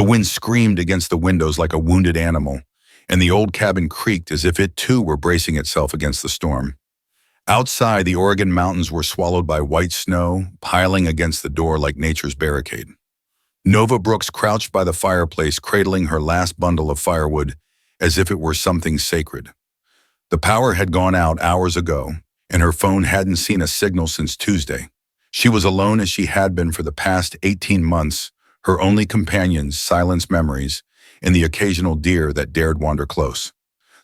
The wind screamed against the windows like a wounded animal, and the old cabin creaked as if it too were bracing itself against the storm. Outside, the Oregon mountains were swallowed by white snow, piling against the door like nature's barricade. Nova Brooks crouched by the fireplace, cradling her last bundle of firewood as if it were something sacred. The power had gone out hours ago, and her phone hadn't seen a signal since Tuesday. She was alone as she had been for the past 18 months, her only companions silence memories and the occasional deer that dared wander close.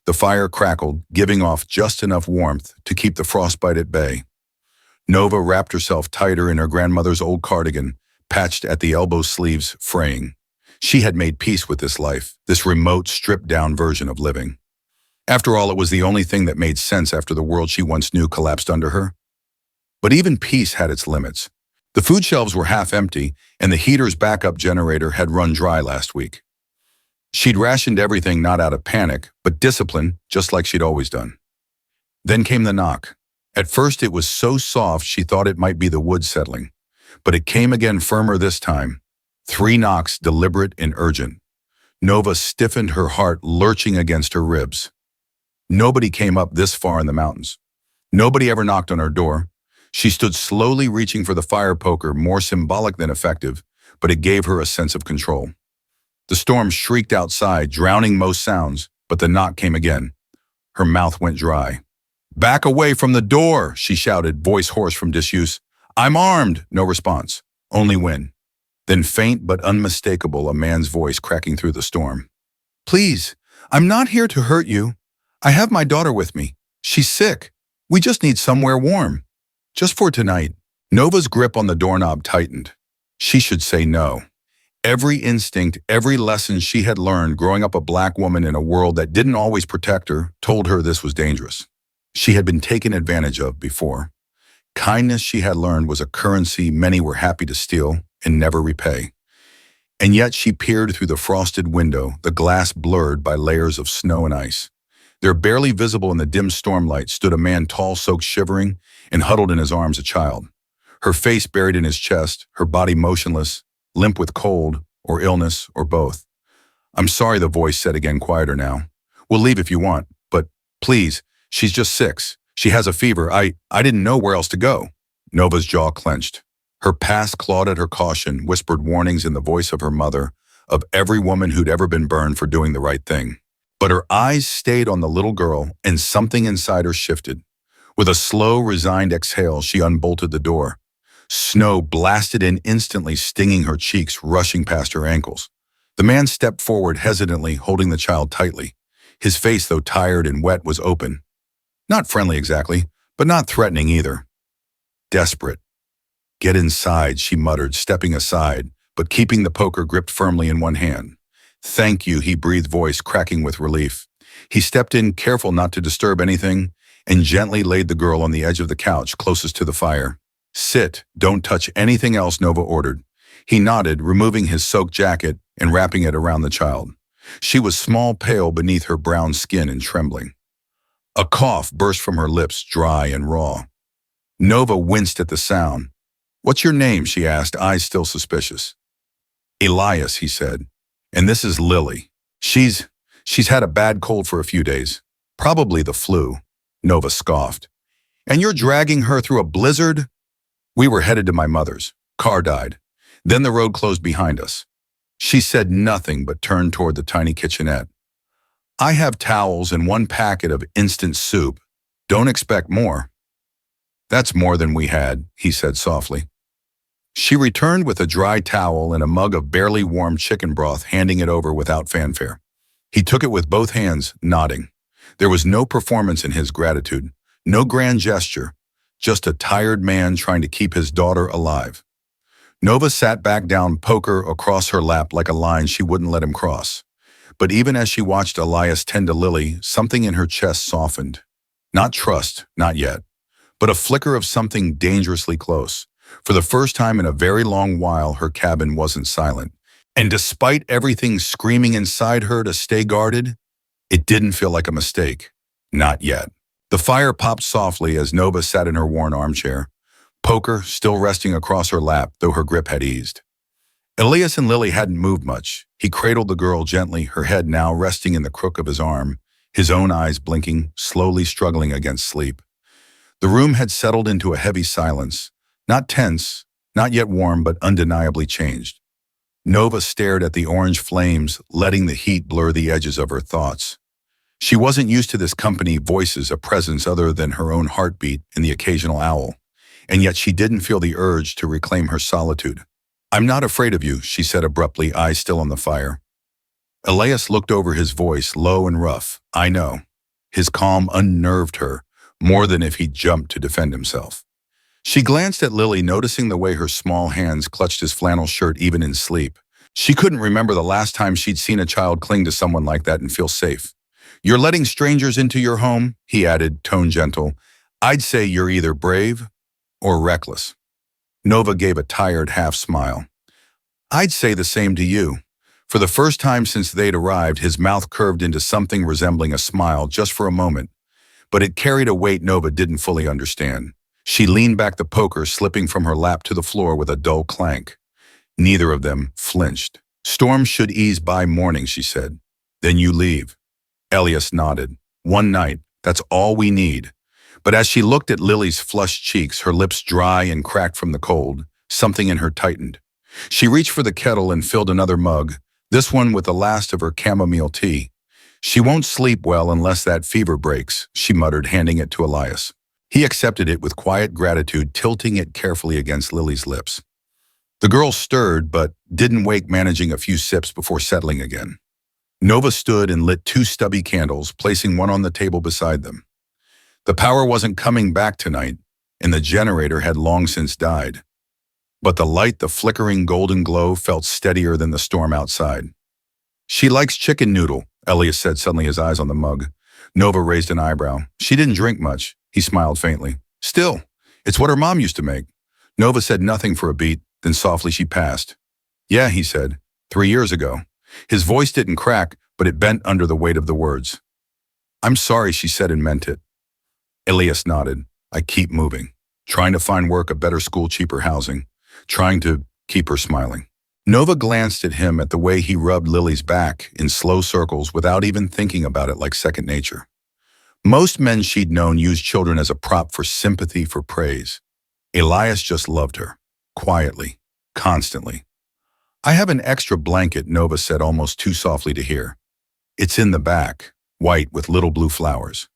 The fire crackled, giving off just enough warmth to keep the frostbite at bay. Nova wrapped herself tighter in her grandmother's old cardigan, patched at the elbow sleeves, fraying. She had made peace with this life, this remote, stripped-down version of living. After all, it was the only thing that made sense after the world she once knew collapsed under her. But even peace had its limits. The food shelves were half empty, and the heater's backup generator had run dry last week. She'd rationed everything not out of panic, but discipline, just like she'd always done. Then came the knock. At first it was so soft she thought it might be the wood settling. But it came again firmer this time. 3 knocks, deliberate and urgent. Nova stiffened, her heart lurching against her ribs. Nobody came up this far in the mountains. Nobody ever knocked on her door. She stood slowly reaching for the fire poker, more symbolic than effective, but it gave her a sense of control. The storm shrieked outside, drowning most sounds, but the knock came again. Her mouth went dry. "Back away from the door," she shouted, voice hoarse from disuse. "I'm armed." No response, only wind. Then faint but unmistakable, a man's voice cracking through the storm. "Please, I'm not here to hurt you. I have my daughter with me. She's sick. We just need somewhere warm. Just for tonight." Nova's grip on the doorknob tightened. She should say no. Every instinct, every lesson she had learned growing up a black woman in a world that didn't always protect her, told her this was dangerous. She had been taken advantage of before. Kindness, she had learned, was a currency many were happy to steal and never repay. And yet she peered through the frosted window, the glass blurred by layers of snow and ice. There, barely visible in the dim stormlight, stood a man, tall, soaked, shivering, and huddled in his arms a child. Her face buried in his chest, her body motionless, limp with cold, or illness, or both. "I'm sorry," the voice said again, quieter now. "We'll leave if you want, but please, she's just 6. She has a fever. I didn't know where else to go." Nova's jaw clenched. Her past clawed at her caution, whispered warnings in the voice of her mother, of every woman who'd ever been burned for doing the right thing. But her eyes stayed on the little girl, and something inside her shifted. With a slow, resigned exhale, she unbolted the door. Snow blasted in instantly, stinging her cheeks, rushing past her ankles. The man stepped forward hesitantly, holding the child tightly. His face, though tired and wet, was open. Not friendly exactly, but not threatening either. Desperate. "Get inside," she muttered, stepping aside, but keeping the poker gripped firmly in one hand. "Thank you," he breathed, voice cracking with relief. He stepped in, careful not to disturb anything, and gently laid the girl on the edge of the couch closest to the fire. "Sit, don't touch anything else," Nova ordered. He nodded, removing his soaked jacket and wrapping it around the child. She was small, pale beneath her brown skin and trembling. A cough burst from her lips, dry and raw. Nova winced at the sound. "What's your name?" she asked, eyes still suspicious. "Elias," he said. "And this is Lily. She's had a bad cold for a few days. Probably the flu." Nova scoffed. "And you're dragging her through a blizzard?" "We were headed to my mother's. Car died. Then the road closed behind us." She said nothing but turned toward the tiny kitchenette. "I have towels and 1 packet of instant soup. Don't expect more." "That's more than we had," he said softly. She returned with a dry towel and a mug of barely warm chicken broth, handing it over without fanfare. He took it with both hands, nodding. There was no performance in his gratitude, no grand gesture, just a tired man trying to keep his daughter alive. Nova sat back down, poker across her lap like a line she wouldn't let him cross. But even as she watched Elias tend to Lily, something in her chest softened. Not trust, not yet, but a flicker of something dangerously close. For the first time in a very long while, her cabin wasn't silent. And despite everything screaming inside her to stay guarded, it didn't feel like a mistake. Not yet. The fire popped softly as Nova sat in her worn armchair, poker still resting across her lap, though her grip had eased. Elias and Lily hadn't moved much. He cradled the girl gently, her head now resting in the crook of his arm, his own eyes blinking, slowly struggling against sleep. The room had settled into a heavy silence, not tense, not yet warm, but undeniably changed. Nova stared at the orange flames, letting the heat blur the edges of her thoughts. She wasn't used to this company, voices, a presence other than her own heartbeat and the occasional owl, and yet she didn't feel the urge to reclaim her solitude. "I'm not afraid of you," she said abruptly, eyes still on the fire. Elias looked over, his voice low and rough. "I know." His calm unnerved her, more than if he'd jumped to defend himself. She glanced at Lily, noticing the way her small hands clutched his flannel shirt even in sleep. She couldn't remember the last time she'd seen a child cling to someone like that and feel safe. "You're letting strangers into your home?" he added, tone gentle. "I'd say you're either brave or reckless." Nova gave a tired half smile. "I'd say the same to you." For the first time since they'd arrived, his mouth curved into something resembling a smile just for a moment, but it carried a weight Nova didn't fully understand. She leaned back, the poker slipping from her lap to the floor with a dull clank. Neither of them flinched. "Storm should ease by morning," she said. "Then you leave." Elias nodded. "One night, that's all we need." But as she looked at Lily's flushed cheeks, her lips dry and cracked from the cold, something in her tightened. She reached for the kettle and filled another mug, this one with the last of her chamomile tea. "She won't sleep well unless that fever breaks," she muttered, handing it to Elias. He accepted it with quiet gratitude, tilting it carefully against Lily's lips. The girl stirred, but didn't wake, managing a few sips before settling again. Nova stood and lit 2 stubby candles, placing one on the table beside them. The power wasn't coming back tonight, and the generator had long since died. But the light, the flickering golden glow, felt steadier than the storm outside. "She likes chicken noodle," Elias said, suddenly, his eyes on the mug. Nova raised an eyebrow. "She didn't drink much," he smiled faintly. "Still, it's what her mom used to make." Nova said nothing for a beat, then softly she passed. "Yeah," he said, 3 years ago. His voice didn't crack, but it bent under the weight of the words. "I'm sorry," she said, and meant it. Elias nodded. "I keep moving, trying to find work, a better school, cheaper housing, trying to keep her smiling." Nova glanced at him, at the way he rubbed Lily's back in slow circles without even thinking about it, like second nature. Most men she'd known used children as a prop for sympathy, for praise. Elias just loved her, quietly, constantly. "I have an extra blanket," Nova said, almost too softly to hear. "It's in the back, white with little blue flowers."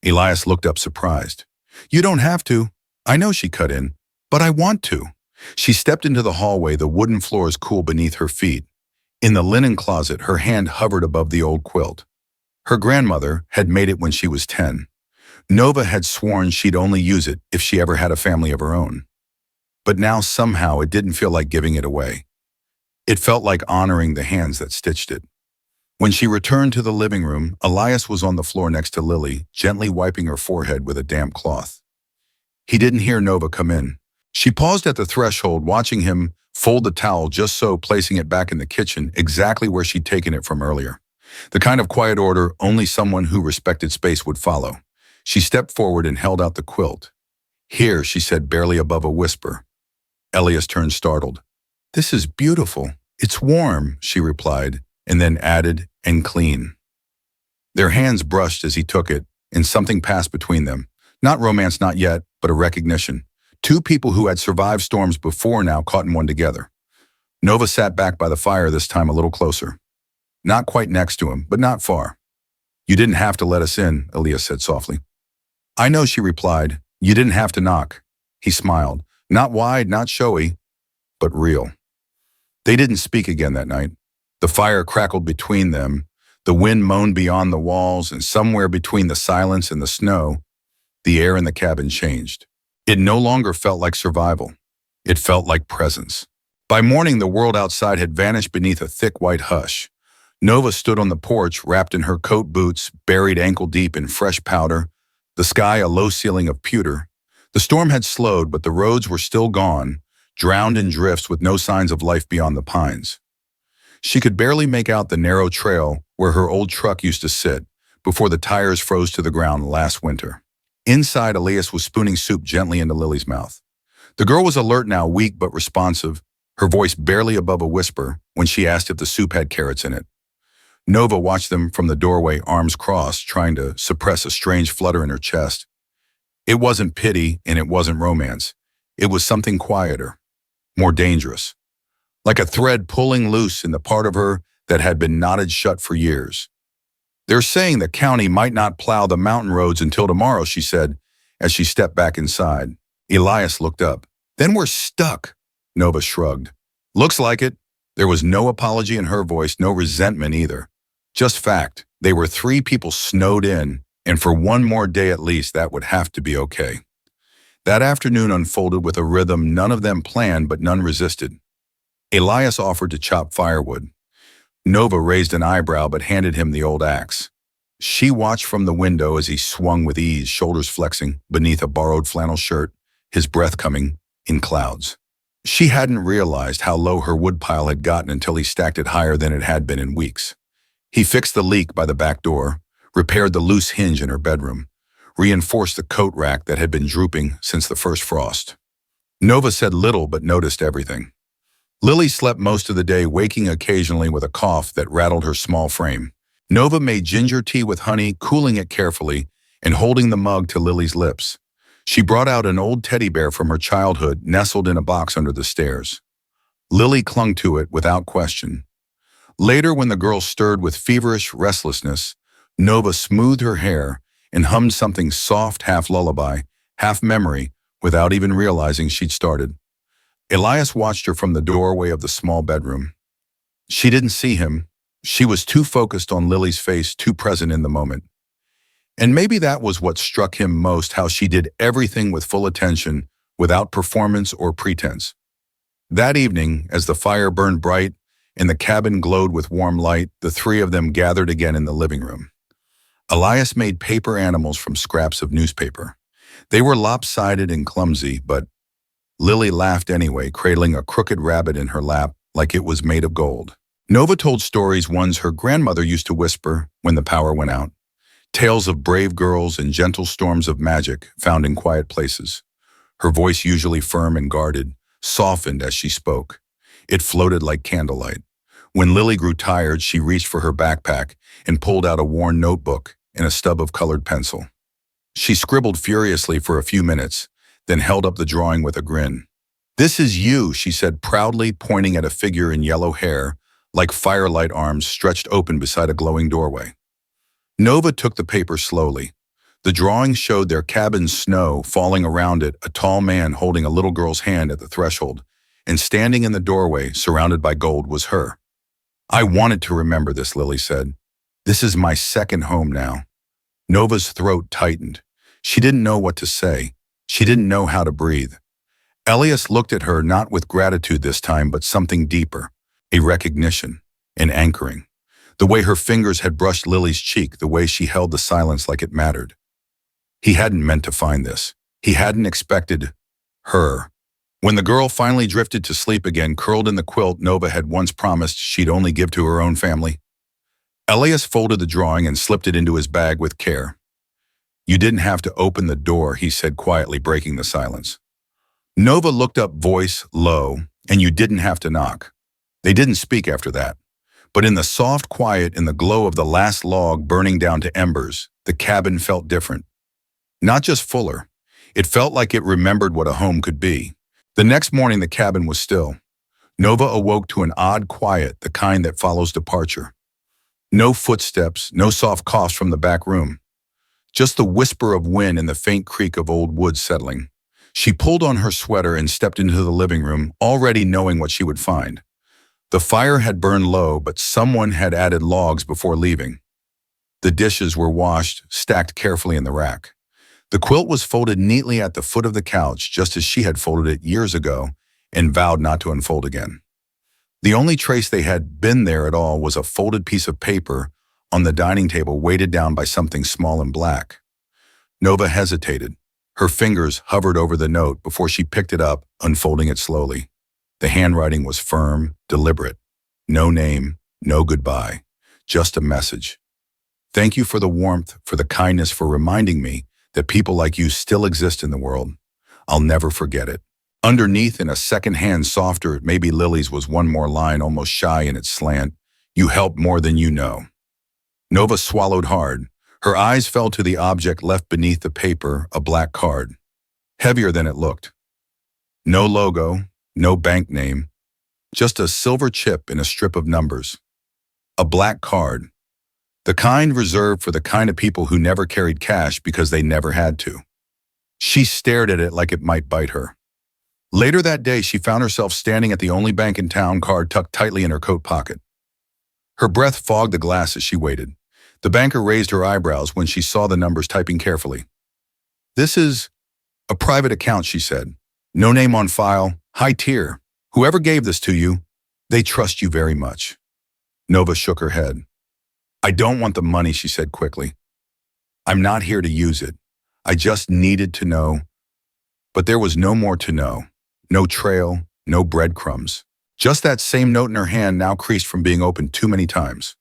Elias looked up, surprised. "You don't have to." "I know," she cut in, "but I want to." She stepped into the hallway, the wooden floors cool beneath her feet. In the linen closet, her hand hovered above the old quilt. Her grandmother had made it when she was 10. Nova had sworn she'd only use it if she ever had a family of her own. But now somehow it didn't feel like giving it away. It felt like honoring the hands that stitched it. When she returned to the living room, Elias was on the floor next to Lily, gently wiping her forehead with a damp cloth. He didn't hear Nova come in. She paused at the threshold, watching him fold the towel just so, placing it back in the kitchen, exactly where she'd taken it from earlier. The kind of quiet order only someone who respected space would follow. She stepped forward and held out the quilt. "Here," she said, barely above a whisper. Elias turned, startled. "This is beautiful. It's warm," she replied, and then added, "and clean." Their hands brushed as he took it, and something passed between them. Not romance, not yet, but a recognition. Two people who had survived storms before, now caught in one together. Nova sat back by the fire, this time a little closer. Not quite next to him, but not far. "You didn't have to let us in," Elias said softly. "I know," she replied. "You didn't have to knock." He smiled. Not wide, not showy, but real. They didn't speak again that night. The fire crackled between them. The wind moaned beyond the walls, and somewhere between the silence and the snow, the air in the cabin changed. It no longer felt like survival. It felt like presence. By morning, the world outside had vanished beneath a thick white hush. Nova stood on the porch, wrapped in her coat, boots, buried ankle-deep in fresh powder, the sky a low ceiling of pewter. The storm had slowed, but the roads were still gone, drowned in drifts with no signs of life beyond the pines. She could barely make out the narrow trail where her old truck used to sit before the tires froze to the ground last winter. Inside, Elias was spooning soup gently into Lily's mouth. The girl was alert now, weak but responsive, her voice barely above a whisper when she asked if the soup had carrots in it. Nova watched them from the doorway, arms crossed, trying to suppress a strange flutter in her chest. It wasn't pity and it wasn't romance. It was something quieter, more dangerous, like a thread pulling loose in the part of her that had been knotted shut for years. "They're saying the county might not plow the mountain roads until tomorrow," she said as she stepped back inside. Elias looked up. "Then we're stuck," Nova shrugged. "Looks like it." There was no apology in her voice, no resentment either. Just fact. They were 3 people snowed in, and for one more day at least, that would have to be okay. That afternoon unfolded with a rhythm none of them planned, but none resisted. Elias offered to chop firewood. Nova raised an eyebrow but handed him the old axe. She watched from the window as he swung with ease, shoulders flexing beneath a borrowed flannel shirt, his breath coming in clouds. She hadn't realized how low her woodpile had gotten until he stacked it higher than it had been in weeks. He fixed the leak by the back door, repaired the loose hinge in her bedroom, reinforced the coat rack that had been drooping since the first frost. Nova said little but noticed everything. Lily slept most of the day, waking occasionally with a cough that rattled her small frame. Nova made ginger tea with honey, cooling it carefully and holding the mug to Lily's lips. She brought out an old teddy bear from her childhood, nestled in a box under the stairs. Lily clung to it without question. Later, when the girl stirred with feverish restlessness, Nova smoothed her hair and hummed something soft, half lullaby, half memory, without even realizing she'd started. Elias watched her from the doorway of the small bedroom. She didn't see him. She was too focused on Lily's face, too present in the moment. And maybe that was what struck him most, how she did everything with full attention, without performance or pretense. That evening, as the fire burned bright and the cabin glowed with warm light, the 3 of them gathered again in the living room. Elias made paper animals from scraps of newspaper. They were lopsided and clumsy, but Lily laughed anyway, cradling a crooked rabbit in her lap like it was made of gold. Nova told stories, ones her grandmother used to whisper when the power went out. Tales of brave girls and gentle storms of magic found in quiet places. Her voice, usually firm and guarded, softened as she spoke. It floated like candlelight. When Lily grew tired, she reached for her backpack and pulled out a worn notebook and a stub of colored pencil. She scribbled furiously for a few minutes, then held up the drawing with a grin. "This is you," she said proudly, pointing at a figure in yellow hair, like firelight arms stretched open beside a glowing doorway. Nova took the paper slowly. The drawing showed their cabin's snow falling around it, a tall man holding a little girl's hand at the threshold, and standing in the doorway, surrounded by gold, was her. "I wanted to remember this," Lily said. "This is my second home now." Nova's throat tightened. She didn't know what to say. She didn't know how to breathe. Elias looked at her, not with gratitude this time, but something deeper, a recognition, an anchoring. The way her fingers had brushed Lily's cheek, the way she held the silence like it mattered. He hadn't meant to find this. He hadn't expected her. When the girl finally drifted to sleep again, curled in the quilt Nova had once promised she'd only give to her own family, Elias folded the drawing and slipped it into his bag with care. "You didn't have to open the door," he said quietly, breaking the silence. Nova looked up, voice low, "And you didn't have to knock." They didn't speak after that. But in the soft quiet, in the glow of the last log burning down to embers, the cabin felt different. Not just fuller. It felt like it remembered what a home could be. The next morning, the cabin was still. Nova awoke to an odd quiet, the kind that follows departure. No footsteps, no soft coughs from the back room. Just the whisper of wind and the faint creak of old wood settling. She pulled on her sweater and stepped into the living room, already knowing what she would find. The fire had burned low, but someone had added logs before leaving. The dishes were washed, stacked carefully in the rack. The quilt was folded neatly at the foot of the couch, just as she had folded it years ago and vowed not to unfold again. The only trace they had been there at all was a folded piece of paper on the dining table, weighted down by something small and black. Nova hesitated. Her fingers hovered over the note before she picked it up, unfolding it slowly. The handwriting was firm, deliberate. No name, no goodbye, just a message. "Thank you for the warmth, for the kindness, for reminding me that people like you still exist in the world. I'll never forget it." Underneath, in a second hand softer, maybe Lily's, was one more line, almost shy in its slant. You help more than you know. Nova swallowed hard. Her eyes fell to the object left beneath the paper, a black card. Heavier than it looked. No logo, no bank name, just a silver chip in a strip of numbers. A black card. The kind reserved for the kind of people who never carried cash because they never had to. She stared at it like it might bite her. Later that day, she found herself standing at the only bank in town, card tucked tightly in her coat pocket. Her breath fogged the glass as she waited. The banker raised her eyebrows when she saw the numbers, typing carefully. This is a private account, she said. No name on file, high tier. Whoever gave this to you, they trust you very much. Nova shook her head. I don't want the money, she said quickly. I'm not here to use it. I just needed to know. But there was no more to know. No trail, no breadcrumbs. Just that same note in her hand, now creased from being opened too many times.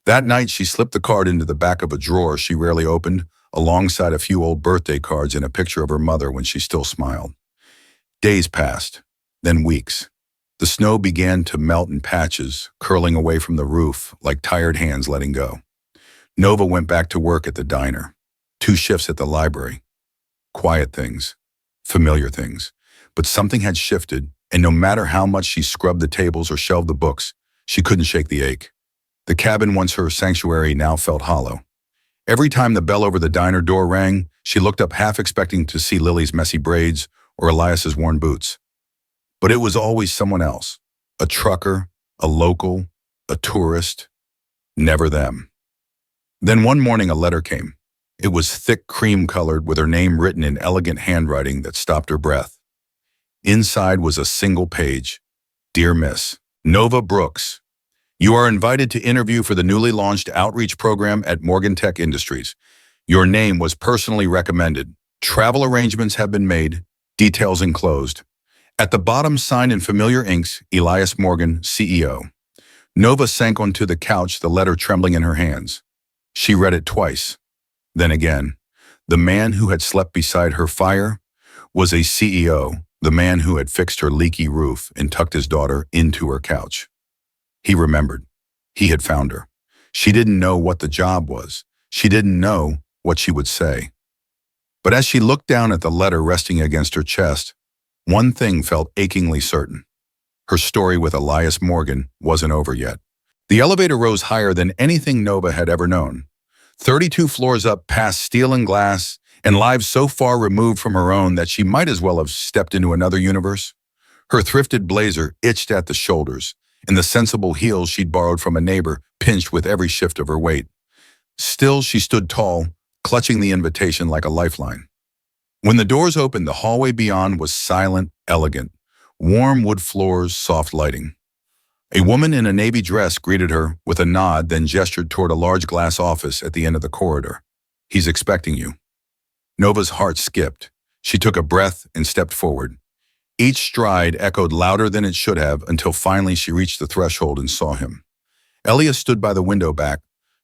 That night, she slipped the card into the back of a drawer she rarely opened, alongside a few old birthday cards and a picture of her mother when she still smiled. Days passed, then weeks. The snow began to melt in patches, curling away from the roof like tired hands letting go. Nova went back to work at the diner. 2 shifts at the library. Quiet things, familiar things. But something had shifted, and no matter how much she scrubbed the tables or shelved the books, she couldn't shake the ache. The cabin, once her sanctuary, now felt hollow. Every time the bell over the diner door rang, she looked up, half expecting to see Lily's messy braids or Elias's worn boots. But it was always someone else. A trucker, a local, a tourist. Never them. Then one morning a letter came. It was thick cream-colored, with her name written in elegant handwriting that stopped her breath. Inside was a single page. Dear Miss Nova Brooks, you are invited to interview for the newly launched outreach program at Morgan Tech Industries. Your name was personally recommended. Travel arrangements have been made. Details enclosed. At the bottom, signed in familiar inks, Elias Morgan, CEO. Nova sank onto the couch, the letter trembling in her hands. She read it twice. Then again. The man who had slept beside her fire was a CEO, the man who had fixed her leaky roof and tucked his daughter into her couch. He remembered. He had found her. She didn't know what the job was. She didn't know what she would say. But as she looked down at the letter resting against her chest, one thing felt achingly certain. Her story with Elias Morgan wasn't over yet. The elevator rose higher than anything Nova had ever known. 32 floors up, past steel and glass, and lives so far removed from her own that she might as well have stepped into another universe. Her thrifted blazer itched at the shoulders, and the sensible heels she'd borrowed from a neighbor pinched with every shift of her weight. Still, she stood tall, clutching the invitation like a lifeline. When the doors opened, the hallway beyond was silent, elegant. Warm wood floors, soft lighting. A woman in a navy dress greeted her with a nod, then gestured toward a large glass office at the end of the corridor. He's expecting you. Nova's heart skipped. She took a breath and stepped forward. Each stride echoed louder than it should have until finally she reached the threshold and saw him. Elias stood by the window back,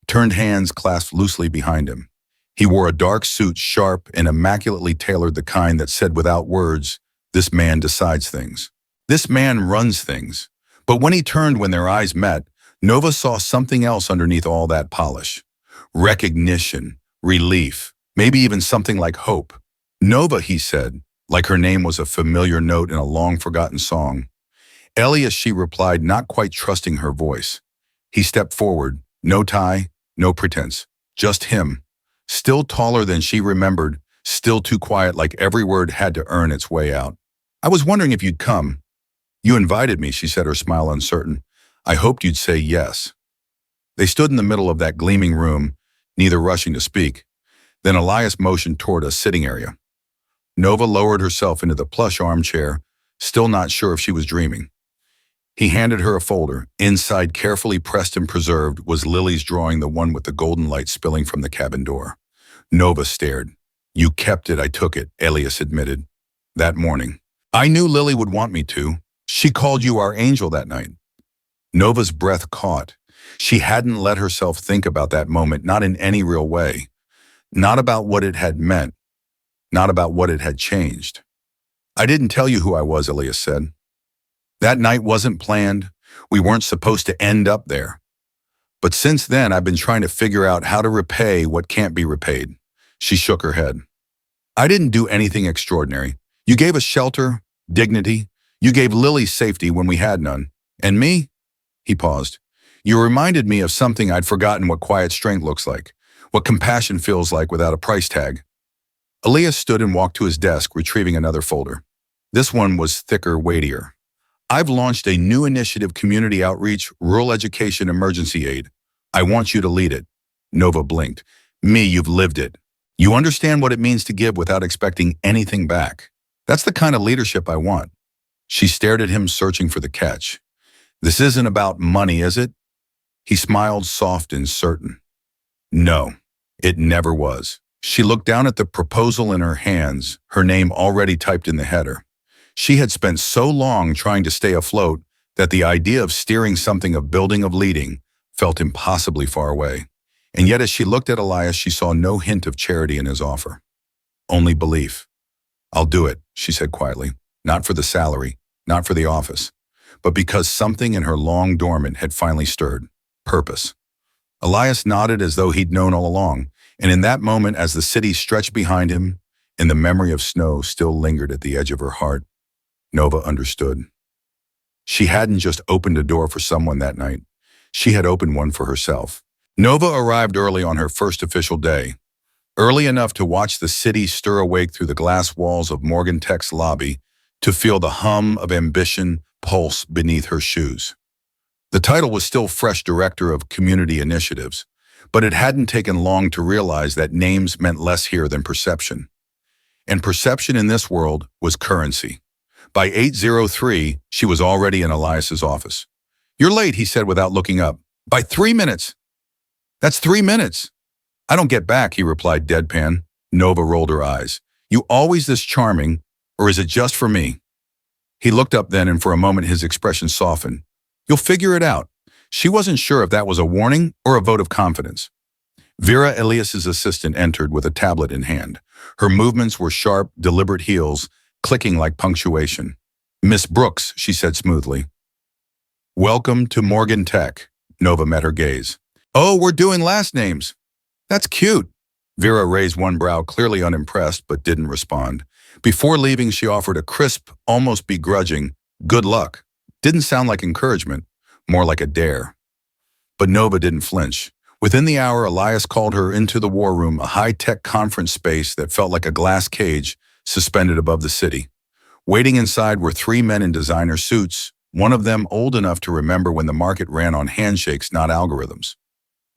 turned hands clasped loosely behind him. He wore a dark suit, sharp and immaculately tailored, the kind that said without words, this man decides things. This man runs things. But when he turned, when their eyes met, Nova saw something else underneath all that polish. Recognition, relief, maybe even something like hope. Nova, he said, like her name was a familiar note in a long-forgotten song. Elias, she replied, not quite trusting her voice. He stepped forward, no tie, no pretense, just him. Still taller than she remembered, still too quiet, like every word had to earn its way out. I was wondering if you'd come. You invited me, she said, her smile uncertain. I hoped you'd say yes. They stood in the middle of that gleaming room, neither rushing to speak. Then Elias motioned toward a sitting area. Nova lowered herself into the plush armchair, still not sure if she was dreaming. He handed her a folder. Inside, carefully pressed and preserved, was Lily's drawing, the one with the golden light spilling from the cabin door. Nova stared. You kept it, I took it, Elias admitted. That morning. I knew Lily would want me to. She called you our angel that night. Nova's breath caught. She hadn't let herself think about that moment, not in any real way. Not about what it had meant. Not about what it had changed. I didn't tell you who I was, Elias said. That night wasn't planned. We weren't supposed to end up there. But since then, I've been trying to figure out how to repay what can't be repaid. She shook her head. I didn't do anything extraordinary. You gave us shelter, dignity. You gave Lily safety when we had none. And me? He paused. You reminded me of something I'd forgotten: what quiet strength looks like, what compassion feels like without a price tag. Elias stood and walked to his desk, retrieving another folder. This one was thicker, weightier. I've launched a new initiative: community outreach, rural education, emergency aid. I want you to lead it. Nova blinked. Me, you've lived it. You understand what it means to give without expecting anything back. That's the kind of leadership I want. She stared at him, searching for the catch. This isn't about money, is it? He smiled, soft and certain. No, it never was. She looked down at the proposal in her hands, her name already typed in the header. She had spent so long trying to stay afloat that the idea of steering something, of building, of leading, felt impossibly far away. And yet as she looked at Elias, she saw no hint of charity in his offer. Only belief. I'll do it, she said quietly. Not for the salary, not for the office, but because something in her long dormant had finally stirred. Purpose. Elias nodded as though he'd known all along, and in that moment, as the city stretched behind him, and the memory of snow still lingered at the edge of her heart, Nova understood. She hadn't just opened a door for someone that night. She had opened one for herself. Nova arrived early on her first official day, early enough to watch the city stir awake through the glass walls of Morgan Tech's lobby, to feel the hum of ambition pulse beneath her shoes. The title was still fresh: Director of Community Initiatives, but it hadn't taken long to realize that names meant less here than perception. And perception in this world was currency. By 8:03, she was already in Elias's office. You're late, he said without looking up. By 3 minutes. That's 3 minutes. I don't get back, he replied deadpan. Nova rolled her eyes. You always this charming, or is it just for me? He looked up then, and for a moment his expression softened. You'll figure it out. She wasn't sure if that was a warning or a vote of confidence. Vera, Elias's assistant, entered with a tablet in hand. Her movements were sharp, deliberate heels, clicking like punctuation. Miss Brooks, she said smoothly. Welcome to Morgan Tech. Nova met her gaze. Oh, we're doing last names. That's cute. Vera raised one brow, clearly unimpressed, but didn't respond. Before leaving, she offered a crisp, almost begrudging, good luck. Didn't sound like encouragement, more like a dare. But Nova didn't flinch. Within the hour, Elias called her into the war room, a high-tech conference space that felt like a glass cage suspended above the city. Waiting inside were 3 men in designer suits, one of them old enough to remember when the market ran on handshakes, not algorithms.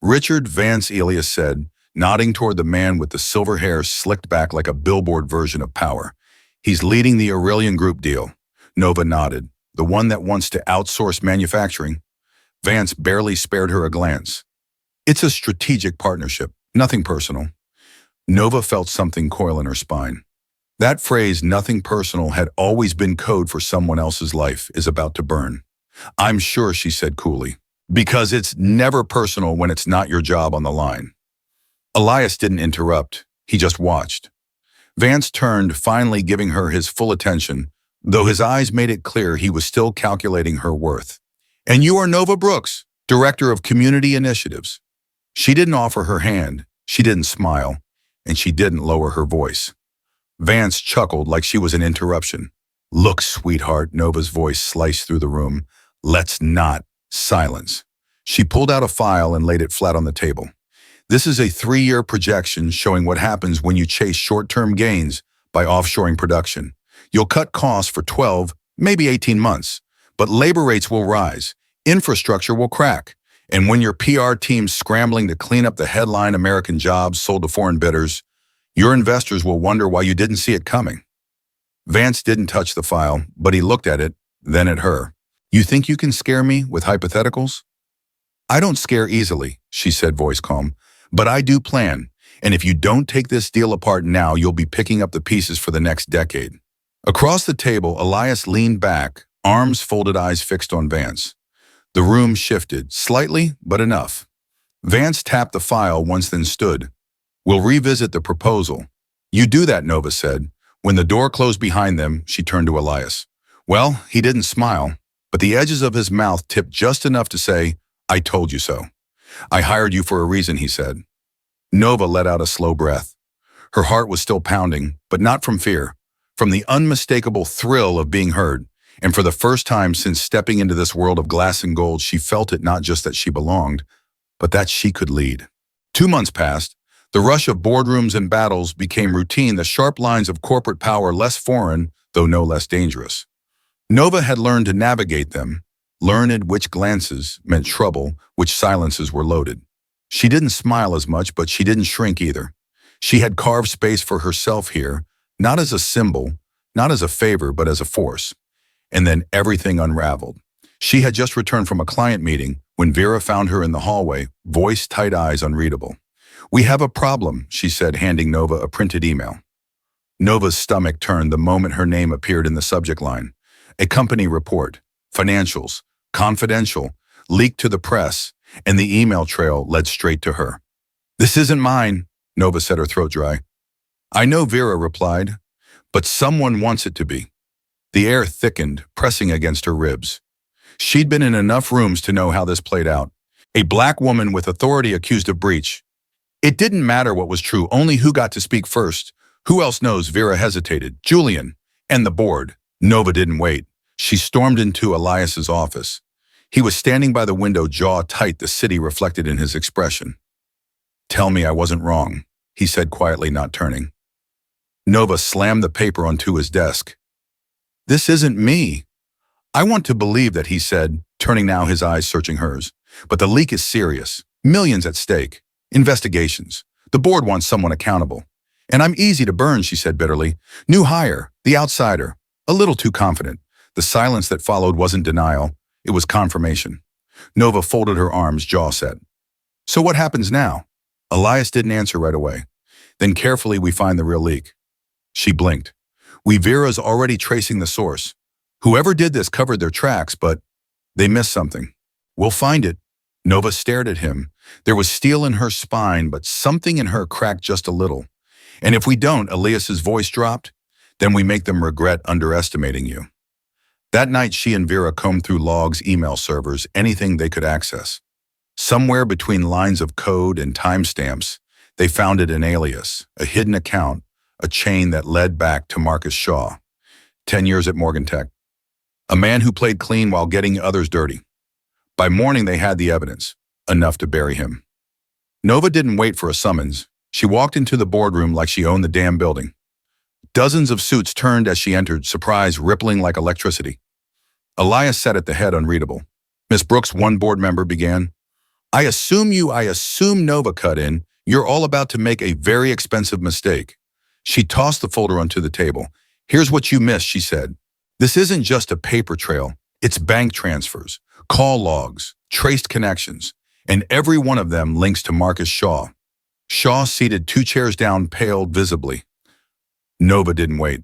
Richard Vance, Elias said, nodding toward the man with the silver hair slicked back like a billboard version of power. He's leading the Aurelian Group deal. Nova nodded. The one that wants to outsource manufacturing. Vance barely spared her a glance. It's a strategic partnership, nothing personal. Nova felt something coil in her spine. That phrase, nothing personal, had always been code for someone else's life is about to burn. I'm sure, she said coolly, because it's never personal when it's not your job on the line. Elias didn't interrupt. He just watched. Vance turned, finally giving her his full attention, though his eyes made it clear he was still calculating her worth. And you are Nova Brooks, Director of Community Initiatives. She didn't offer her hand, she didn't smile, and she didn't lower her voice. Vance chuckled like she was an interruption. Look, sweetheart, Nova's voice sliced through the room. Let's not. Silence. She pulled out a file and laid it flat on the table. This is a 3-year projection showing what happens when you chase short-term gains by offshoring production. You'll cut costs for 12, maybe 18 months, but labor rates will rise, infrastructure will crack, and when your PR team's scrambling to clean up the headline American jobs sold to foreign bidders, your investors will wonder why you didn't see it coming. Vance didn't touch the file, but he looked at it, then at her. You think you can scare me with hypotheticals? I don't scare easily, she said, voice calm, but I do plan, and if you don't take this deal apart now, you'll be picking up the pieces for the next decade. Across the table, Elias leaned back, arms folded, eyes fixed on Vance. The room shifted, slightly, but enough. Vance tapped the file once, then stood. We'll revisit the proposal. You do that, Nova said, When the door closed behind them, she turned to Elias. Well, he didn't smile, but the edges of his mouth tipped just enough to say, I told you so. I hired you for a reason, he said. Nova let out a slow breath. Her heart was still pounding, but not from fear, from the unmistakable thrill of being heard. And for the first time since stepping into this world of glass and gold, she felt it not just that she belonged, but that she could lead. 2 months passed. The rush of boardrooms and battles became routine, the sharp lines of corporate power less foreign, though no less dangerous. Nova had learned to navigate them, learned which glances meant trouble, which silences were loaded. She didn't smile as much, but she didn't shrink either. She had carved space for herself here, not as a symbol, not as a favor, but as a force. And then everything unraveled. She had just returned from a client meeting when Vera found her in the hallway, voice, tight eyes, unreadable. We have a problem, she said, handing Nova a printed email. Nova's stomach turned the moment her name appeared in the subject line. A company report, financials, confidential, leaked to the press, and the email trail led straight to her. This isn't mine, Nova said, her throat dry. I know, Vera replied, but someone wants it to be. The air thickened, pressing against her ribs. She'd been in enough rooms to know how this played out. A black woman with authority accused of breach. It didn't matter what was true, only who got to speak first. Who else knows? Vera hesitated. Julian and the board. Nova didn't wait. She stormed into Elias's office. He was standing by the window, jaw tight, the city reflected in his expression. Tell me I wasn't wrong, he said quietly, not turning. Nova slammed the paper onto his desk. This isn't me. I want to believe that, he said, turning now, his eyes searching hers. But the leak is serious. Millions at stake. Investigations. The board wants someone accountable. And I'm easy to burn, she said bitterly. New hire, the outsider. A little too confident. The silence that followed wasn't denial. It was confirmation. Nova folded her arms, jaw set. So what happens now? Elias didn't answer right away. Then carefully we find the real leak. She blinked. Vera's already tracing the source. Whoever did this covered their tracks, but they missed something. We'll find it. Nova stared at him. There was steel in her spine, but something in her cracked just a little. And if we don't, Elias's voice dropped, then we make them regret underestimating you. That night, she and Vera combed through logs, email servers, anything they could access. Somewhere between lines of code and timestamps, they found an alias, a hidden account, a chain that led back to Marcus Shaw, 10 years at Morgan Tech. A man who played clean while getting others dirty. By morning, they had the evidence, enough to bury him. Nova didn't wait for a summons. She walked into the boardroom like she owned the damn building. Dozens of suits turned as she entered, surprise rippling like electricity. Elias sat at the head, unreadable. Miss Brooks, one board member began. I assume Nova cut in. You're all about to make a very expensive mistake. She tossed the folder onto the table. Here's what you missed, she said. This isn't just a paper trail. It's bank transfers, call logs, traced connections, and every one of them links to Marcus Shaw. Shaw, seated 2 chairs down, paled visibly. Nova didn't wait.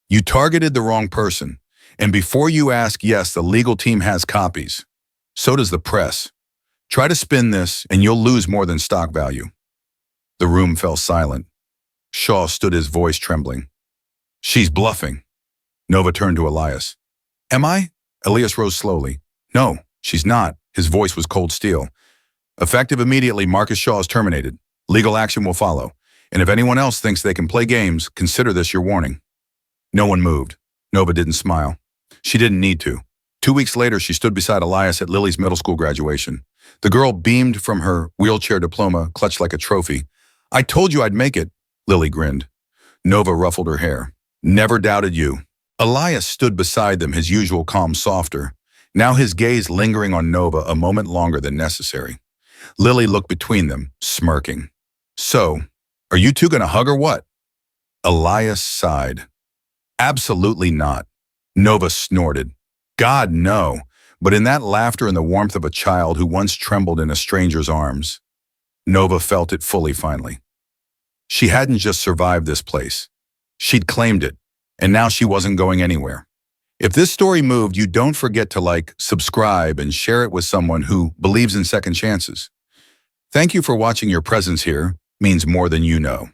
You targeted the wrong person. And before you ask, yes, the legal team has copies. So does the press. Try to spin this, and you'll lose more than stock value. The room fell silent. Shaw stood, his voice trembling. She's bluffing. Nova turned to Elias. Am I? Elias rose slowly. No, she's not. His voice was cold steel. Effective immediately, Marcus Shaw is terminated. Legal action will follow. And if anyone else thinks they can play games, consider this your warning. No one moved. Nova didn't smile. She didn't need to. 2 weeks later, she stood beside Elias at Lily's middle school graduation. The girl beamed from her wheelchair diploma, clutched like a trophy. I told you I'd make it, Lily grinned. Nova ruffled her hair. Never doubted you. Elias stood beside them, his usual calm softer. Now his gaze lingering on Nova a moment longer than necessary. Lily looked between them, smirking. So, are you two gonna hug or what? Elias sighed. Absolutely not. Nova snorted. God, no. But in that laughter and the warmth of a child who once trembled in a stranger's arms, Nova felt it fully finally. She hadn't just survived this place. She'd claimed it, and now she wasn't going anywhere. If this story moved you, don't forget to like, subscribe, and share it with someone who believes in second chances. Thank you for watching. Your presence here means more than you know.